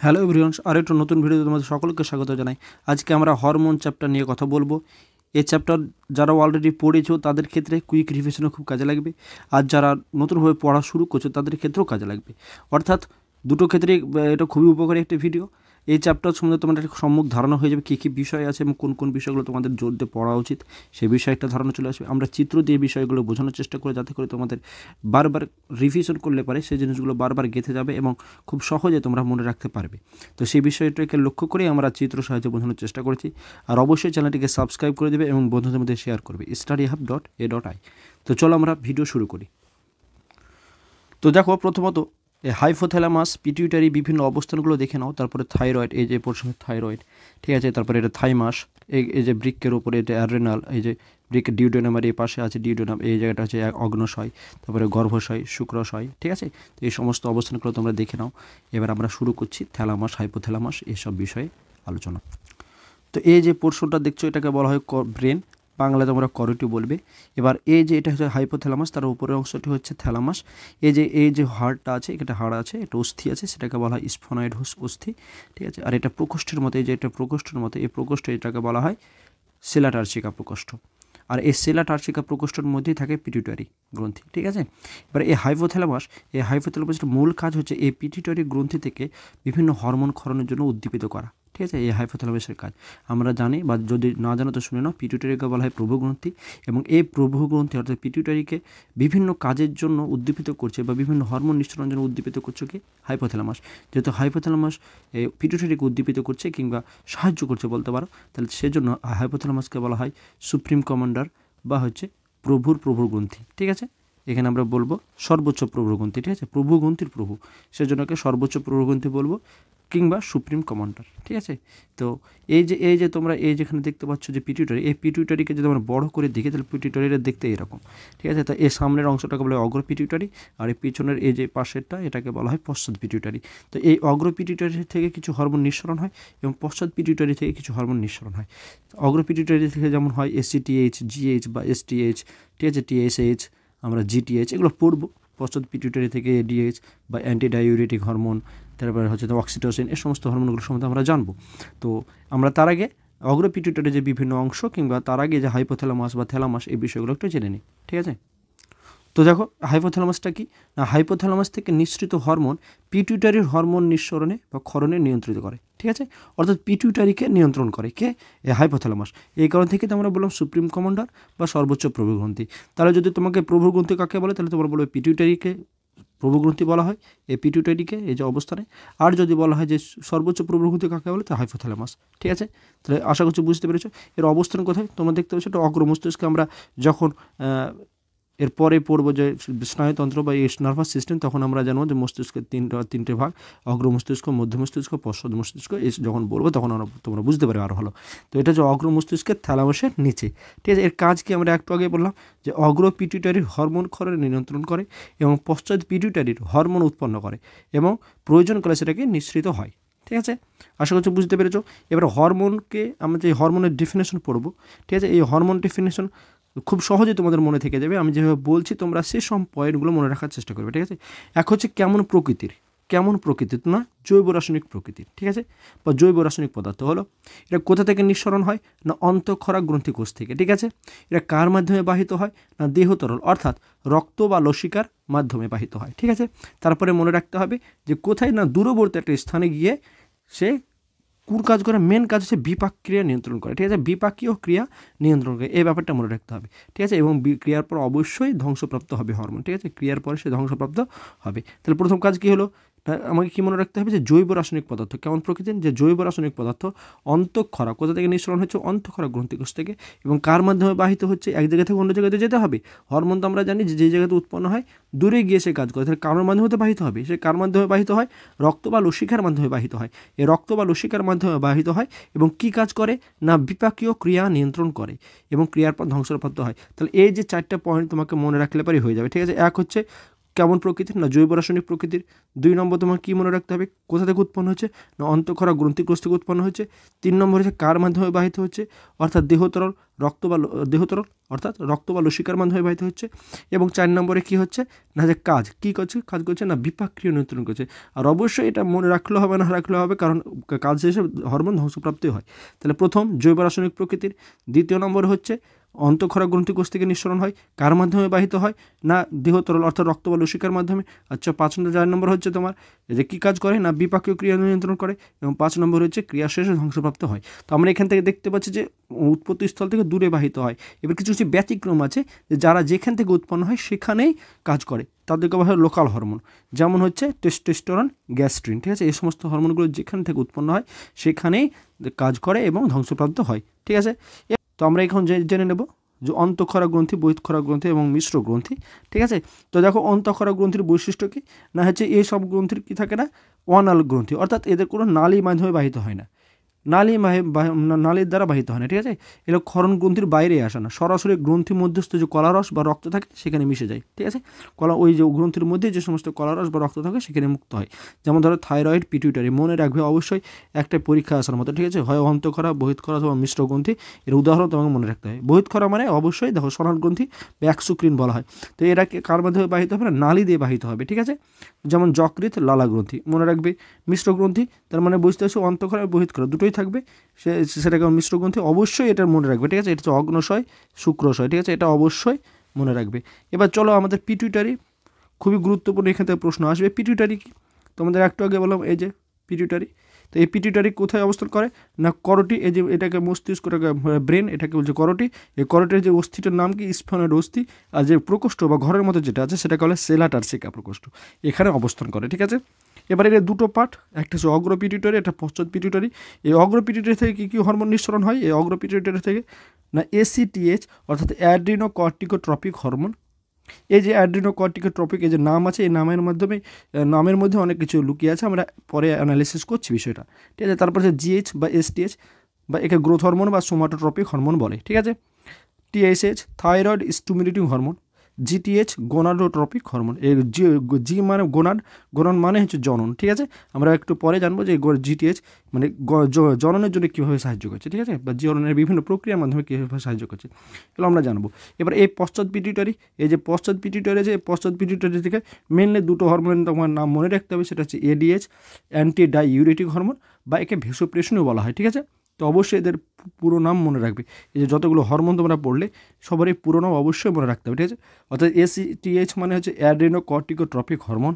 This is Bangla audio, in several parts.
হ্যালো এভরিওয়ান, আরেকটা নতুন ভিডিওতে তোমাদের সকলকে স্বাগত জানাই। আজকে আমরা হরমোন চ্যাপ্টার নিয়ে কথা বলবো। এই চ্যাপ্টার যারা অলরেডি পড়েছো তাদের ক্ষেত্রে কুইক রিভিশনও খুব কাজে লাগবে, আর যারা নতুনভাবে পড়া শুরু করছো তাদের ক্ষেত্রেও কাজে লাগবে। অর্থাৎ দুটো ক্ষেত্রেই এটা খুবই উপকারী একটি ভিডিও। এই চ্যাপ্টার সম্বন্ধে তোমাদের একটা সম্যক ধারণা হয়ে যাবে, কী কী বিষয় আছে এবং কোন কোন বিষয়গুলো তোমাদের জোর দিয়ে পড়া উচিত, সেই বিষয়ে একটা ধারণা চলে আসবে। আমরা চিত্র দিয়ে বিষয়গুলো বোঝানোর চেষ্টা করি, যাতে করে তোমাদের বারবার রিভিশন করলে পারে সেই জিনিসগুলো বারবার গেঁথে যাবে এবং খুব সহজে তোমরা মনে রাখতে পারবে। তো সেই বিষয়টাকে লক্ষ্য করেই আমরা চিত্র সাহায্যে বোঝানোর চেষ্টা করেছি। আর অবশ্যই চ্যানেলটিকে সাবস্ক্রাইব করে দেবে এবং বন্ধুদের মধ্যে শেয়ার করবে studyhub.a.i। তো চলো আমরা ভিডিও শুরু করি। তো দেখো, প্রথমত হাইপোথ্যালামাস, পিটিউটারি বিভিন্ন অবস্থানগুলো দেখে নাও। তারপরে থাইরয়েড, এই যে পোর্শন থাইরয়েড, ঠিক আছে। তারপরে এটা থাইমাস, এই যে বৃক্কের উপরে এটা অ্যাড্রেনাল, এই যে বৃক্ক ডিউডেনামের এই পাশে আছে ডিউডেনাম, এই জায়গাটা হচ্ছে অগ্ন্যাশয়, তারপরে গর্ভাশয়, শুক্রাশয়, ঠিক আছে। তো এই সমস্ত অবস্থানগুলো তোমরা দেখে নাও। এবার আমরা শুরু করছি থ্যালামাস, হাইপোথ্যালামাস এসব বিষয়ে আলোচনা। তো এই যে পোর্শনটা দেখছো এটাকে বলা হয় ব্রেন, বাংলায় তোমরা করোটি বলবে। এবার এই যে এটা হচ্ছে হাইপোথ্যালামাস, তার উপরের অংশটি হচ্ছে থ্যালামাস। এই যে হাড়টা আছে, এটা হাড় আছে, এটা অস্থি আছে, সেটাকে বলা হয় স্ফোনয়েড অস্থি, ঠিক আছে। আর এটা প্রকোষ্ঠের মতো, এই যে এটা প্রকোষ্ঠের মতো, এই প্রকোষ্ঠ এটাকে বলা হয় সেলাটার্চিকা প্রকোষ্ঠ। আর এই সেলাটার্চিকা প্রকোষ্ঠের মধ্যেই থাকে পিটিউটারি গ্রন্থি, ঠিক আছে। এবার এই হাইপোথ্যালামাসের মূল কাজ হচ্ছে এই পিটিউটারি গ্রন্থি থেকে বিভিন্ন হরমোন ক্ষরণের জন্য উদ্দীপিত করা, ঠিক আছে। এই হাইপোথ্যালামাসের কাজ আমরা জানি, বা যদি না জানো তো শুনে নাও। পিটিউটারিকে বলা হয় প্রভুগ্রন্থি, এবং এই প্রভুগ্রন্থি অর্থাৎ পিটিউটারিকে বিভিন্ন কাজের জন্য উদ্দীপিত করছে বা বিভিন্ন হরমোন নিঃসরণের জন্য উদ্দীপিত করছে কি হাইপোথ্যালামাস। যেহেতু হাইপোথ্যালামাস পিটিউটারিকে উদ্দীপিত করছে কিংবা সাহায্য করছে বলতে পারো, তাহলে সেজন্য হাইপোথ্যালামাসকে বলা হয় সুপ্রিম কমান্ডার বা হচ্ছে প্রভুর গ্রন্থি, ঠিক আছে। এখানে আমরা বলবো সর্বোচ্চ প্রভুগ্রন্থি, ঠিক আছে। প্রভুগ্রন্থির প্রভু, সেজন্য সর্বোচ্চ প্রভুগ্রন্থি বলবো কিংবা সুপ্রিম কমান্ডার, ঠিক আছে। তো এই যে তোমরা এই যেখানে দেখতে পাচ্ছ যে পিটিউটারি, এই পিটিউটারিকে যদি আমরা বড় করে দেখি তাহলে পিটিউটারিটা দেখতে এরকম, ঠিক আছে। তো এই সামনের অংশটাকে বলা হয় অগ্র পিটিউটারি, আর এই পিছনের এই যে পাশেরটা এটাকে বলা হয় পশ্চাৎ পিটিউটারি। তো এই অগ্র পিটিউটারি থেকে কিছু হরমোন নিঃসরণ হয় এবং পশ্চাৎ পিটিউটারি থেকে কিছু হরমোন নিঃসরণ হয়। অগ্র পিটিউটারি থেকে যেমন হয় এসিটিএইচ, জিএইচ বা এসটিএইচ, ঠিক আছে, টিএসএইচ, আমরা জিটিএইচ এগুলো পড়বো। পশ্চাৎ পিটিউটারি থেকে এডিএইচ বা অ্যান্টিডাইউরেটিক হরমোন, তারপরে হচ্ছে অক্সিটোসিন, এই সমস্ত হরমোনগুলো সম্বন্ধে আমরা জানবো। তো আমরা তার আগে অগ্র পিটিউটারি যে বিভিন্ন অংশ কিংবা তার আগে যে হাইপোথ্যালামাস বা থ্যালামাস, এই বিষয়গুলো একটু জেনে নিই, ঠিক আছে। তো দেখো, হাইপোথ্যালামাসটা কি না, হাইপোথ্যালামাস থেকে নিঃসৃত হরমোন পিটিউটারির হরমোন নিঃসরণে বা ক্ষরণে নিয়ন্ত্রিত করে, ঠিক আছে। অর্থাৎ পিটিউটারিকে নিয়ন্ত্রণ করে কে, হাইপোথ্যালামাস। এই কারণ থেকে তো আমরা বললাম সুপ্রিম কমান্ডার বা সর্বোচ্চ প্রভুগ্রন্থি। তাহলে যদি তোমাকে প্রভুগ্রন্থি কাকে বলে, তাহলে তোমরা বলবে পিটিউটারিকে প্রভুগ্রন্থি বলা হয়, এই পিটিউটারিকে এই যে অবস্থানে। আর যদি বলা হয় যে সর্বোচ্চ প্রভুগ্রন্থি কাকে বলে, তো হাইপোথ্যালামাস, ঠিক আছে। তাহলে আশা করছি বুঝতে পেরেছো এর অবস্থান কোথায়। তোমরা দেখতে পাচ্ছ এটা অগ্র মস্তিষ্কে। আমরা যখন এরপরে পড়বো যে স্নায়ুতন্ত্র বা এই নার্ভাস সিস্টেম, তখন আমরা জানবো যে মস্তিষ্কের তিনটে ভাগ, অগ্র মস্তিষ্ক, মধ্য মস্তিষ্ক, পশ্চাৎ মস্তিষ্ক। এই যখন বলবো তখন তোমরা বুঝতে পারবে আরও ভালো। তো এটা হচ্ছে অগ্র মস্তিষ্কের থ্যালামাসের নিচে, ঠিক আছে। এর কাজ কি আমরা একটু আগে বললাম যে অগ্র পিটিউটারির হরমোন ক্ষরণ নিয়ন্ত্রণ করে এবং পশ্চাৎ পিটিউটারির হরমোন উৎপন্ন করে এবং প্রয়োজনকালে সেটাকে নিঃসৃত হয়, ঠিক আছে। আশা করছি বুঝতে পেরেছো। এবার হরমোনকে আমরা যে হরমোনের ডেফিনেশন পড়বো, ঠিক আছে। এই হরমোন ডেফিনেশন খুব সহজে তোমাদের মনে থেকে যাবে। আমি যেভাবে বলছি তোমরা সেসব পয়েন্টগুলো মনে রাখার চেষ্টা করবে, ঠিক আছে। এক হচ্ছে কেমন প্রকৃতির না জৈব রাসায়নিক প্রকৃতির, ঠিক আছে, বা জৈব রাসায়নিক পদার্থ হলো। এটা কোথা থেকে নিঃসরণ হয় না অন্তঃক্ষরা গ্রন্থিকোষ থেকে, ঠিক আছে। এটা কার মাধ্যমে বাহিত হয় না দেহ তরল অর্থাৎ রক্ত বা লসিকার মাধ্যমে বাহিত হয়, ঠিক আছে। তারপরে মনে রাখতে হবে যে কোথায় না দূরবর্তী একটা স্থানে গিয়ে সে কাজ করে, মেন কাজ হচ্ছে বিপাক ক্রিয়া নিয়ন্ত্রণ করে, ঠিক আছে। বিপাকীয় ক্রিয়া নিয়ন্ত্রণ করে, এই ব্যাপারটা মনে রাখতে হবে, ঠিক আছে। এবং ক্রিয়ার পর অবশ্যই ধ্বংসপ্রাপ্ত হবে হরমোন, ঠিক আছে। ক্রিয়ার পরে সে ধ্বংসপ্রাপ্ত হবে। তাহলে প্রথম কাজ কী হলো, আমাকে কী মনে রাখতে হবে যে জৈব রাসায়নিক পদার্থ কেমন প্রকৃতির, যে জৈব রাসায়নিক পদার্থ অন্তঃক্ষরা কোথা থেকে নিঃসরণ হচ্ছে অন্তঃক্ষরা গ্রন্থিকোষ থেকে, এবং কার মাধ্যমে বাহিত হচ্ছে এক জায়গা থেকে অন্য জায়গাতে যেতে হবে। হরমোন তো আমরা জানি যে জায়গাতে উৎপন্ন হয় দূরে গিয়ে সে কাজ করে, তাহলে কারোর মাধ্যমে তো বাহিত হবে। সে কার মাধ্যমে বাহিত হয়, রক্ত বা লসিকার মাধ্যমে বাহিত হয়। এই রক্ত বা লসিকার মাধ্যমে বাহিত হয় এবং কি কাজ করে না বিপাকীয় ক্রিয়া নিয়ন্ত্রণ করে এবং ক্রিয়ার পর ধ্বংসপ্রাপ্ত হয়। তাহলে এই যে চারটা পয়েন্ট তোমাকে মনে রাখলে পারি হয়ে যাবে, ঠিক আছে। এক হচ্ছে কেমন প্রকৃতির? না জৈব রাসায়নিক প্রকৃতির। 2 নম্বর তোমার কী মনে রাখতে হবে? কোথা থেকে উৎপন্ন হচ্ছে? না অন্তঃক্ষরা গ্রন্থিকোষ থেকে উৎপন্ন হচ্ছে। 3 নম্বর হচ্ছে কার মাধ্যমে বাহিত হচ্ছে? অর্থাৎ দেহতরল দেহতরল অর্থাৎ রক্ত বা লসিকার মাধ্যমে বাহিত হচ্ছে। এবং 4 নম্বরে কী হচ্ছে? না যে কী করছে না বিপাকীয় নিয়ন্ত্রণ করছে। আর অবশ্যই এটা মনে রাখলেও হবে না রাখলেও হবে, কারণ কাজ শেষে হরমোন ধ্বংসপ্রাপ্তি হয়। তাহলে প্রথম জৈব রাসায়নিক প্রকৃতির। 2য় নম্বর হচ্ছে অন্তঃক্ষরা গ্রন্থিকোষ থেকে নিঃসরণ হয়, কার মাধ্যমে বাহিত হয়? না দেহতরল অর্থাৎ রক্ত বা লসিকার মাধ্যমে। আচ্ছা 4 নম্বর হচ্ছে তোমার যে কী কাজ করে? না বিপাকীয় ক্রিয়া নিয়ন্ত্রণ করে। এবং 5 নম্বর হচ্ছে ক্রিয়া শেষে ধ্বংসপ্রাপ্ত হয়। তো আমরা এখান থেকে দেখতে পাচ্ছি যে উৎপত্তিস্থল থেকে দূরে বাহিত হয়। এবার কিছু কিছু ব্যতিক্রম আছে যে যারা যেখান থেকে উৎপন্ন হয় সেখানেই কাজ করে, তাদেরকে বলা হয় লোকাল হরমোন। যেমন হচ্ছে টেস্টোস্টেরন, গ্যাস্ট্রিন, ঠিক আছে? এই সমস্ত হরমোনগুলো যেখান থেকে উৎপন্ন হয় সেখানেই কাজ করে এবং ধ্বংসপ্রাপ্ত হয়, ঠিক আছে? তো আমরা এখন জেনে নেব যে অন্তঃক্ষরা গ্রন্থি, বহিঃক্ষরা গ্রন্থি এবং মিশ্র গ্রন্থি, ঠিক আছে? তো দেখো অন্তঃক্ষরা গ্রন্থির বৈশিষ্ট্য কী? না হচ্ছে এই সব গ্রন্থির কী থাকে না অনাল গ্রন্থি, অর্থাৎ এদের কোনো নালী মাধ্যমে বাহিত হয় না, নালীর দ্বারা বাহিত হয় না, ঠিক আছে? এগুলো ক্ষরণ গ্রন্থির বাইরে আসে না, সরাসরি গ্রন্থি মধ্যস্থ যে কলারস বা রক্ত থাকে সেখানে মিশে যায়, ঠিক আছে? ওই যে গ্রন্থির মধ্যে যে সমস্ত কলারস বা রক্ত থাকে সেখানে মুক্ত হয়। যেমন ধরো থাইরয়েড, পিটুইটারি। মনে রাখবে অবশ্যই একটা পরীক্ষা আসার মতো, ঠিক আছে? হয় অন্তঃক্ষরা, বহিঃক্ষরা অথবা মিশ্র গ্রন্থি। এর উদাহরণ তোমাকে মনে রাখতে হয়। বহিঃক্ষরা মানে অবশ্যই দেখো সনাল গ্রন্থি বা এক্সোক্রিন বলা হয়। তো এরা কার মাধ্যমে বাহিত হবে? না নালী দিয়ে বাহিত হবে, ঠিক আছে? যেমন যকৃৎ, লালা গ্রন্থি। মনে রাখবে মিশ্র গ্রন্থি, তার মানে বুঝতে পারছো অন্তঃক্ষরা আর বহিঃক্ষরা দুটোই থাকবে, সেটাকে মিশ্র গ্রন্থি। অবশ্যই এটা মনে রাখবে, ঠিক আছে? এটা হচ্ছে অগ্নশয়, শুক্রশয়, ঠিক আছে? এটা অবশ্যই মনে রাখবে। এবার চলো আমাদের পিটুইটারি, খুবই গুরুত্বপূর্ণ, এখান থেকে প্রশ্ন আসবে। পিটুইটারি কি? তোমাদের একটু আগে বললাম এই যে পিটুইটারি। তো এই পিটুইটারি কোথায় অবস্থান করে? না করোটি। এই যে এটাকে মস্তিষ্ক, ব্রেন, এটাকে বলছে করোটি। এই করোটির যে অস্থিটার নাম কি? স্ফেনয়েড অস্থি। আর যে প্রকোষ্ঠ বা ঘরের মতো যেটা আছে সেটাকে বলে সেলা টার্সিকা প্রকোষ্ঠ, এখানে অবস্থান করে, ঠিক আছে? এবার এর দুটো পার্ট, একটা হচ্ছে অগ্র পিটুইটারি, একটা পশ্চাৎ পিটুইটারি। এই অগ্র পিটুইটারি থেকে কী কী হরমোন নিঃসরণ হয়? এই অগ্র পিটুইটারি থেকে না ACTH অর্থাৎ অ্যাড্রিনোকর্টিকোট্রপিক হরমোন। এই যে অ্যাড্রিনোকর্টিকোট্রপিক, এই যে নাম আছে, এই নামের মধ্যে অনেক কিছু লুকিয়ে আছে, আমরা পরে অ্যানালিসিস করছি বিষয়টা, ঠিক আছে? তারপর হচ্ছে GH বা STH বা একে গ্রোথ হরমোন বা সোমাটোট্রপিক হরমোন বলে, ঠিক আছে? TSH thyroid stimulating hormone. GTH gonadotropic hormone. এই জি মানে গোনাড মানে হচ্ছে জনন, ঠিক আছে? আমরা একটু পরে জানবো যে GTH মানে জননের জন্য কীভাবে সাহায্য করছে, ঠিক আছে? বা জননের বিভিন্ন প্রক্রিয়ার মাধ্যমে কীভাবে সাহায্য করছে, এগুলো আমরা জানবো। এবার এই পশ্চাৎ পিটুইটারি, এই যে পশ্চাৎ পিটুইটারি, যে পশ্চাৎ পিটুইটারি থেকে মেনলি দুটো হরমোনের তোমার নাম মনে রাখতে হবে, সেটা হচ্ছে ADH, অ্যান্টি ডাইউরেটিক হরমোন, বা একে ভেসোপ্রেশনও বলা হয়, ঠিক আছে? তো অবশ্যই এদের পুরো নাম মনে রাখবে। এই যে যতগুলো হরমোন তোমরা পড়লে সবারই পুরো নাম অবশ্যই মনে রাখতে হবে, ঠিক আছে? অর্থাৎ ACTH মানে হচ্ছে অ্যাড্রিনোকর্টিকোট্রপিক হরমোন,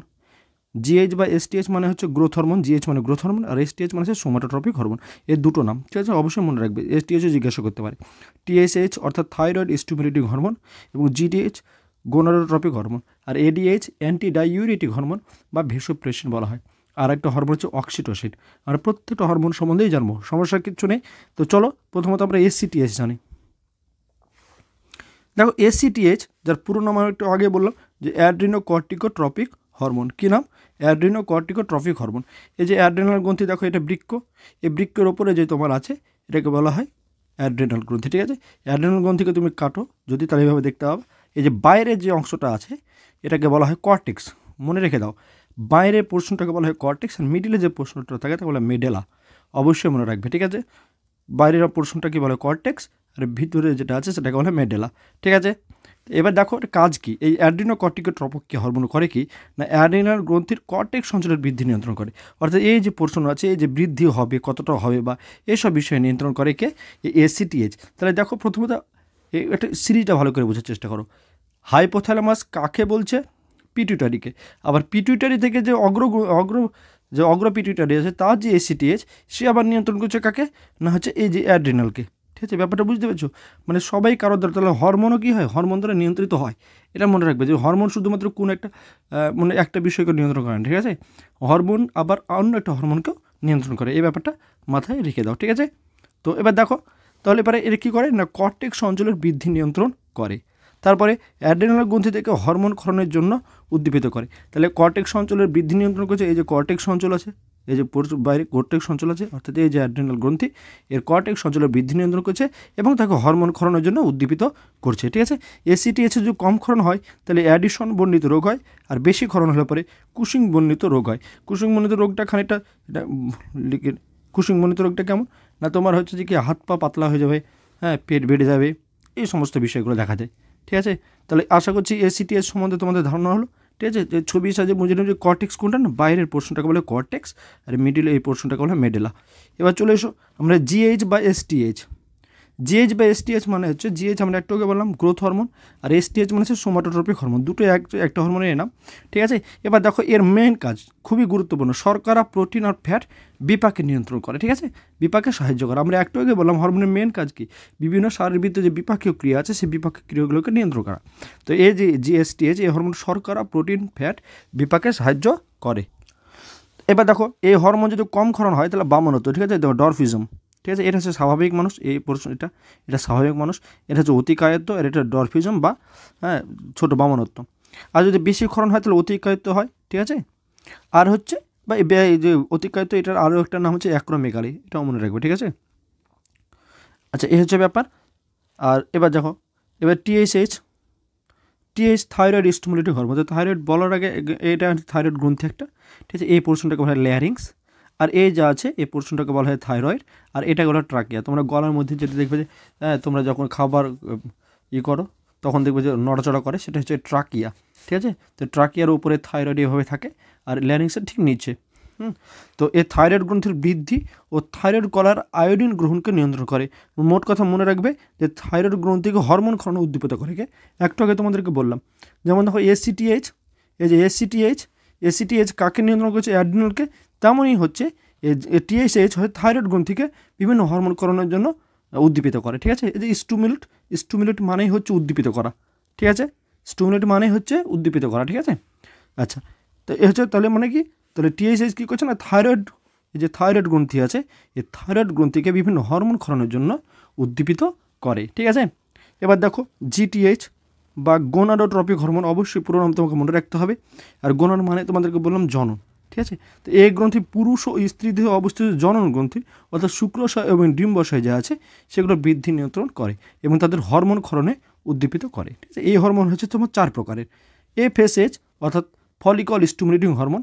GH বা STH মানে হচ্ছে গ্রোথ হরমোন, GH মানে গ্রোথ হরমোন, আর STH মানে হচ্ছে সোমাটোট্রপিক হরমোন। এর দুটো নাম, ঠিক আছে? অবশ্যই মনে রাখবে। STHও জিজ্ঞাসা করতে পারে। TSH অর্থাৎ থাইরয়েড স্টিমুলেটিং হরমোন, এবং GTH গোনাডোট্রপিক হরমোন, আর ADH অ্যান্টি ডাইউরেটিক হরমোন বা ভেসোপ্রেশন বলা হয়। আর একটা হরমোন হচ্ছে অক্সিটোসিন। আমরা প্রত্যেকটা হরমোন সম্বন্ধেই জানবো, সমস্যার কিচ্ছু নেই। তো চলো প্রথমত আমরা ACTH জানি। দেখো ACTH, যার পুরো নাম আমি একটু আগে বললাম যে অ্যাড্রিনোকর্টিকোট্রপিক হরমোন। কী নাম? Adrenocorticotropic hormone. এই যে অ্যাড্রিনাল গ্রন্থি, দেখো এটা বৃক্ক, এই বৃক্কের ওপরে যে তোমার আছে এটাকে বলা হয় অ্যাড্রিনাল গ্রন্থি, ঠিক আছে? অ্যাড্রিনাল গ্রন্থিকে তুমি কাটো যদি, তাহলে এইভাবে দেখতে হবে। এই যে বাইরের যে অংশটা আছে এটাকে বলা হয় কর্টেক্স, মনে রেখে দাও। বাইরের পোর্শনটাকে বলা হয় কর্টেক্স, আর মিডিলে যে পোর্শনটা থাকে তাকে বলা হয় মেডেলা, অবশ্যই মনে রাখবে, ঠিক আছে? বাইরের পোর্শনটাকে বলা হয় কর্টেক্স, আর ভিতরে যেটা আছে সেটাকে বলা হয় মেডেলা, ঠিক আছে? এবার দেখো এটা কাজ কী। এই অ্যাড্রিনোকর্টিকোট্রপিক হরমোন করে কি না অ্যাড্রিনাল গ্রন্থির কর্টেক্স অঞ্চলের বৃদ্ধি নিয়ন্ত্রণ করে। অর্থাৎ এই যে পোর্শন আছে, এই যে বৃদ্ধি হবে কতটা হবে বা এইসব বিষয়ে নিয়ন্ত্রণ করে কে? এই ACTH। তাহলে দেখো প্রথমত একটা সিরিজটা ভালো করে বোঝার চেষ্টা করো। হাইপোথ্যালামাস কাকে বলছে? পিটুইটারিকে। আবার পিটুইটারি থেকে যে অগ্র পিটুইটারি আছে তার যে ACTH, সে আবার নিয়ন্ত্রণ করছে কাকে? না হচ্ছে এই যে অ্যাড্রিনালকে, ঠিক আছে? ব্যাপারটা বুঝতে পেরেছো? মানে সবাই কারোর দ্বারা, তাহলে হরমোনও কী হয়? হরমোন দ্বারা নিয়ন্ত্রিত হয়। এটা মনে রাখবে যে হরমোন শুধুমাত্র কোন একটা মানে একটা বিষয়কে নিয়ন্ত্রণ করে না, ঠিক আছে? হরমোন আবার অন্য একটা হরমোনকেও নিয়ন্ত্রণ করে, এই ব্যাপারটা মাথায় রেখে দাও, ঠিক আছে? তো এবার দেখো তাহলে এবারে এর কী করে না কর্টেক্স অঞ্চলের বৃদ্ধি নিয়ন্ত্রণ করে। তারপরে অ্যাড্রিনাল গ্রন্থি থেকে হরমোন ক্ষরণের জন্য উদ্দীপিত করে। তাহলে কর্টেক্স অঞ্চলের বৃদ্ধি নিয়ন্ত্রণ করছে এই যে কর্টেক্স অঞ্চল আছে, এই যে বাইরে কর্টেক্স অঞ্চল আছে, অর্থাৎ এই যে অ্যাড্রিনাল গ্রন্থি, এর কর্টেক্স অঞ্চলের বৃদ্ধি নিয়ন্ত্রণ করছে এবং তাকে হরমোন ক্ষরণের জন্য উদ্দীপিত করছে। ঠিক আছে, এসিটিএইচ যদি কম ক্ষরণ হয় তাহলে অ্যাডিশন বর্ণিত রোগ হয়, আর বেশি ক্ষরণ হলে পরে কুশিং বর্ণিত রোগ হয়। কুশিং বর্ণিত রোগটা খানিকটা কুশিং বর্ণিত রোগটা কেমন না, তোমার হচ্ছে যে কি হাত পা পাতলা হয়ে যাবে, হ্যাঁ, পেট বেড়ে যাবে, এই সমস্ত বিষয়গুলো দেখা যায়। ঠিক আছে, তাহলে আশা করছি এসিটিএস সম্বন্ধে তোমাদের ধারণা হলো। ঠিক আছে, যে ছবির সাহায্যে বুঝে নেব যে কর্টেক্স কোনটা না, বাইরের পোর্শনটাকে বলে কর্টেক্স, আর মিডিলে এই পোর্শনটাকে বলে মেডেলা। এবার চলে এসো আমরা জিএইচ বা এসটিএইচ। জিএইচ বা এসটিএইচ মানে হচ্ছে, জিএইচ আমরা একটু আগে বললাম গ্রোথ হরমোন, আর এসটিএইচ মানে হচ্ছে সোমাটোট্রপিক হরমোন, দুটো একটা হরমোনের নাম। ঠিক আছে, এবার দেখো এর মেন কাজ খুবই গুরুত্বপূর্ণ, শর্করা, প্রোটিন আর ফ্যাট বিপাকে নিয়ন্ত্রণ করে। ঠিক আছে, বিপাকে সাহায্য করে। আমরা একটু আগে বললাম হরমোনের মেন কাজ কি, বিভিন্ন শারীরবৃত্ত যে বিপাকীয় ক্রিয়া আছে সেই বিপাকীয় ক্রিয়াগুলোকে নিয়ন্ত্রণ করা। তো এই যে জিএসটিএইচ, এই হরমোন শর্করা, প্রোটিন, ফ্যাট বিপাকে সাহায্য করে। এবার দেখো এই হরমোন যদি কম ক্ষরণ হয় তাহলে বামনত্ব। ঠিক আছে, দেখো ডরফিজম। ঠিক আছে, এটা হচ্ছে স্বাভাবিক মানুষ, এই পোর্শন এটা স্বাভাবিক মানুষ, এটা হচ্ছে অতিকায়ত্ব, আর এটা ডরফিজম বা হ্যাঁ ছোটো বামনত্ব। আর যদি বেশি ক্ষরণ হয় তাহলে অতিকায়ত্ব হয়। ঠিক আছে, আর হচ্ছে বা এই যে অতিকায়ত্ব, এটার আরও একটা নাম হচ্ছে অ্যাক্রোমেগালি, এটাও মনে রাখবে। ঠিক আছে, আচ্ছা এই হচ্ছে ব্যাপার। আর এবার দেখো এবার TSH thyroid stimulating hormone. Thyroid বলার আগে এটা থাইরয়েড গ্রন্থি একটা। ঠিক আছে, এই পোর্শনটাকে বলা হয় ল্যারিংস, আর এই যা আছে এই পোর্শনটাকে বলা হয় থাইরয়েড, আর এটা বলা হয় ট্রাকিয়া। তোমরা গলার মধ্যে যেটা দেখবে যে তোমরা যখন খাবার করো তখন দেখবে যে নড়াচড়া করে, সেটা হচ্ছে ট্রাকিয়া। ঠিক আছে, তো ট্রাকিয়ার উপরে থাইরয়েড এভাবে থাকে, আর ল্যারিংসের ঠিক নিচে। তো এই থাইরয়েড গ্রন্থির বৃদ্ধি ও থাইরয়েড কলার আয়োডিন গ্রহণকে নিয়ন্ত্রণ করে। মোট কথা মনে রাখবে যে থাইরয়েড গ্রন্থিকে হরমোন ক্ষরণ উদ্দীপিত করে। একটু আগে তোমাদেরকে বললাম, যেমন দেখো এসিটিএইচ, এই যে এসিটিএইচ কাকে নিয়ন্ত্রণ করছে, অ্যাড্রিনালকে। তেমনই হচ্ছে টিএসএইচ হয় থাইরয়েড গ্রন্থিকে বিভিন্ন হরমোন করণের জন্য উদ্দীপিত করে। ঠিক আছে, এই যে স্টুমুলেট মানেই হচ্ছে উদ্দীপিত করা। ঠিক আছে, স্টুমুলেট মানেই হচ্ছে উদ্দীপিত করা। ঠিক আছে, আচ্ছা তো এ হচ্ছে তাহলে মানে কি, তাহলে টিএসএইচ কী করছে না, থাইরয়েড, এই যে থাইরয়েড গ্রন্থি আছে এই থাইরয়েড গ্রন্থিকে বিভিন্ন হরমোন ক্ষরণের জন্য উদ্দীপিত করে। ঠিক আছে, এবার দেখো জিটিএইচ বা গোনাডোট্রপিক হরমোন, অবশ্যই পুরো নাম তোমাকে মনে রাখতে হবে। আর গোনাড মানে তোমাদেরকে বললাম জনন। ঠিক আছে, তো এই গ্রন্থি পুরুষ ও স্ত্রী দেহে অবস্থিত জনন গ্রন্থি, অর্থাৎ শুক্রাশয় এবং ডিম্বাশয় যা আছে সেগুলো বৃদ্ধি নিয়ন্ত্রণ করে এবং তাদের হরমোন ক্ষরণে উদ্দীপিত করে। ঠিক আছে, এই হরমোন হচ্ছে তোমার 4 প্রকারের। এফএসএইচ অর্থাৎ ফলিকল স্টিমুলেটিং হরমোন,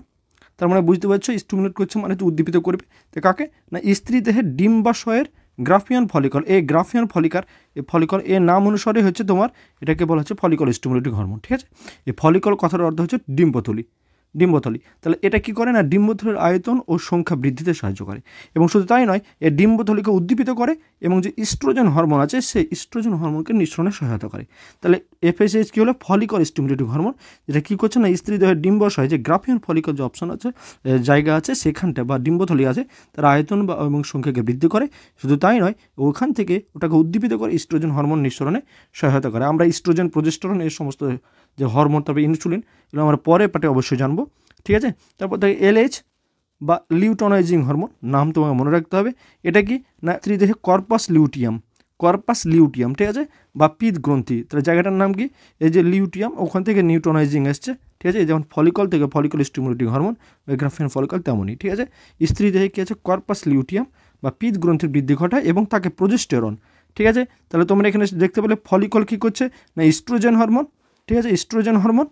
তার মানে বুঝতে পারছো স্টিমুলেট করছে মানে হচ্ছে উদ্দীপিত করবে। তো কাকে না, স্ত্রী দেহের ডিম্বাশয়ের গ্রাফিয়ান ফলিকল, এই গ্রাফিয়ান ফলিকল এর নাম অনুসারে হচ্ছে তোমার এটাকে বলা হচ্ছে ফলিকল স্টিমুলেটিং হরমোন। ঠিক আছে, এই ফলিকল কথার অর্থ হচ্ছে ডিম্বথলি। তাহলে এটা কি করে না, ডিম্বথলির আয়তন ও সংখ্যা বৃদ্ধিতে সাহায্য করে, এবং শুধু তাই নয়, এই ডিম্বথলিকে উদ্দীপিত করে এবং যে ইস্ট্রোজেন হরমোন আছে সেই ইস্ট্রোজেন হরমোনকে নিঃসরণে সহায়তা করে। তাহলে এফএসএইচ কী হলো, ফলিকল স্টিমুলেটিং হরমোন, যেটা কী করছে না, স্ত্রী দেহের ডিম্বাশয় যে গ্রাফিয়ান ফলিকল যে অপশন আছে, জায়গা আছে সেখানটা বা ডিম্বথলি আছে, তার আয়তন বা এবং সংখ্যাকে বৃদ্ধি করে। শুধু তাই নয়, ওখান থেকে ওটাকে উদ্দীপিত করে ইস্ট্রোজেন হরমোন নিঃসরণে সহায়তা করে। আমরা ইস্ট্রোজেন, প্রজেস্টেরন এই সমস্ত যে হরমোন, তবে ইনসুলিন, এগুলো আমরা পরে পার্টে অবশ্যই জানবো। ঠিক আছে, তারপর থেকে এলএইচ বা লিউটোনাইজিং হরমোন, নাম তোমাকে মনে রাখতে হবে। এটা কি না, স্ত্রীদেহে কর্পাস লিউটিয়াম, ঠিক আছে, বা পিত গ্রন্থি, তাহলে জায়গাটার নাম কি, এই যে লিউটিয়াম, ওখান থেকে নিউটোনাইজিং আসছে। ঠিক আছে, যেমন ফলিকল থেকে follicle stimulating hormone, Graafian follicle তেমনই। ঠিক আছে, স্ত্রী দেহে কী আছে, কর্পাস লিউটিয়াম বা পিত গ্রন্থির বৃদ্ধি ঘটায় এবং তাকে প্রজেস্টেরন। ঠিক আছে, তাহলে তোমরা এখানে দেখতে পেলে ফলিকল কী করছে না, ইস্ট্রোজেন হরমোন। ঠিক আছে, ইস্ট্রোজেন হরমোন,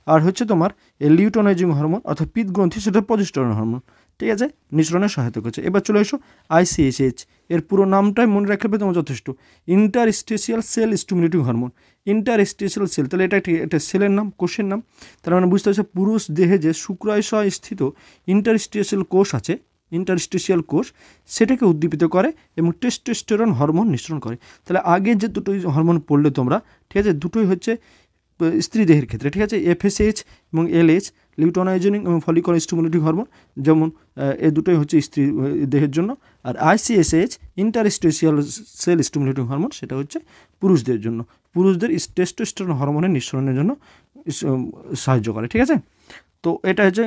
আর হচ্ছে তোমার এই লিউটোনাইজিং হরমোন অর্থাৎ পিত গ্রন্থি, সেটা প্রজেস্টেরন হরমোন। ঠিক আছে, নিঃসরণে সহায়তা করছে। এবার চলে এসো আইসিএসএইচ, এর পুরো নামটাই মনে রাখবে তোমার যথেষ্ট, interstitial cell stimulating hormone. Interstitial cell, তাহলে এটা একটা সেলের নাম, কোষের নাম। তার মানে বুঝতে পারছো পুরুষ দেহে যে শুক্রাশয় স্থিত ইন্টারস্টেশিয়াল কোষ, সেটাকে উদ্দীপিত করে এবং টেস্টোস্টেরন হরমোন নিঃসরণ করে। তাহলে আগে যে দুটোই হরমোন পড়লে তোমরা, ঠিক আছে, দুটোই হচ্ছে স্ত্রী দেহের ক্ষেত্রে। ঠিক আছে, এফএসএইচ এবং এলএইচ, লিউটোনাইজিং এবং ফলিকল স্টিমুলেটিং হরমোন, যেমন এই দুটোই হচ্ছে স্ত্রী দেহের জন্য। আর ICSH, interstitial cell stimulating hormone, সেটা হচ্ছে পুরুষদের জন্য, পুরুষদের টেস্টোস্টেরন হরমোনের নিঃসরণের জন্য সাহায্য করে। ঠিক আছে, তো এটা হচ্ছে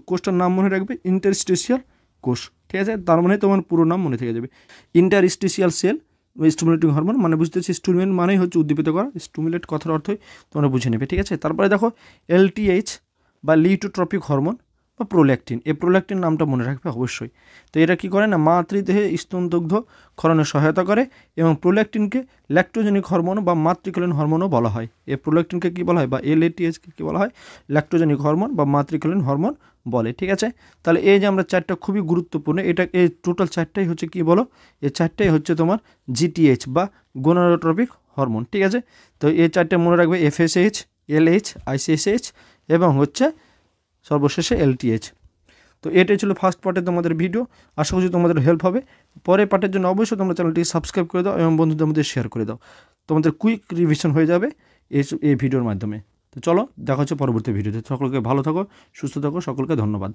কোষটার নাম মনে রাখবে, ইন্টারস্টেশিয়াল কোষ। ঠিক আছে, তার মানে তোমার পুরো নাম মনে থেকে যাবে, ইন্টারস্টেশিয়াল সেল স্টিমুলেটিং হরমোন, মানে বুঝতে পারছি স্টিমুলেট মানেই হচ্ছে উদ্দীপিত করা, স্টিমুলেট কথার অর্থই তোমরা বুঝে নেবে। ঠিক আছে, তারপরে দেখো এলটিএইচ বা লিউটোট্রপিক হরমোন, বা প্রোল্যাকটিন। এই প্রোল্যাকটিন নামটা মনে রাখবে অবশ্যই। তো এরা কী করে না, মাতৃদেহে স্তনদুগ্ধ ক্ষরণে সহায়তা করে এবং প্রোল্যাকটিনকে ল্যাক্টোজেনিক হরমোন বা মাতৃকালীন হরমোনও বলা হয়। এই প্রোল্যাকটিনকে কী বলা হয় বা LATHকে কী বলা হয়, ল্যাক্টোজেনিক হরমোন বা মাতৃকালীন হরমোন বলে। ঠিক আছে, তাহলে এই যে আমরা চারটা খুবই গুরুত্বপূর্ণ, এটা এই টোটাল চারটাই হচ্ছে কী বলো, এই চারটাই হচ্ছে তোমার GTH বা গোনাডোট্রপিক হরমোন। ঠিক আছে, তো এই চারটে মনে রাখবে, FSH, LH, ICSH এবং হচ্ছে সর্বশেষে LTH। তো এটাই ছিল ফার্স্ট পার্টে তোমাদের ভিডিও। আশা করছি তোমাদের হেল্প হবে। পরের পার্টের জন্য অবশ্যই তোমরা চ্যানেলটি সাবস্ক্রাইব করে দাও এবং বন্ধুদের মধ্যে শেয়ার করে দাও। তোমাদের কুইক রিভিশন হয়ে যাবে এই ভিডিওর মাধ্যমে। তো চলো দেখা হচ্ছে পরবর্তী ভিডিওতে। সকলকে ভালো থাকো, সুস্থ থাকো, সকলকে ধন্যবাদ।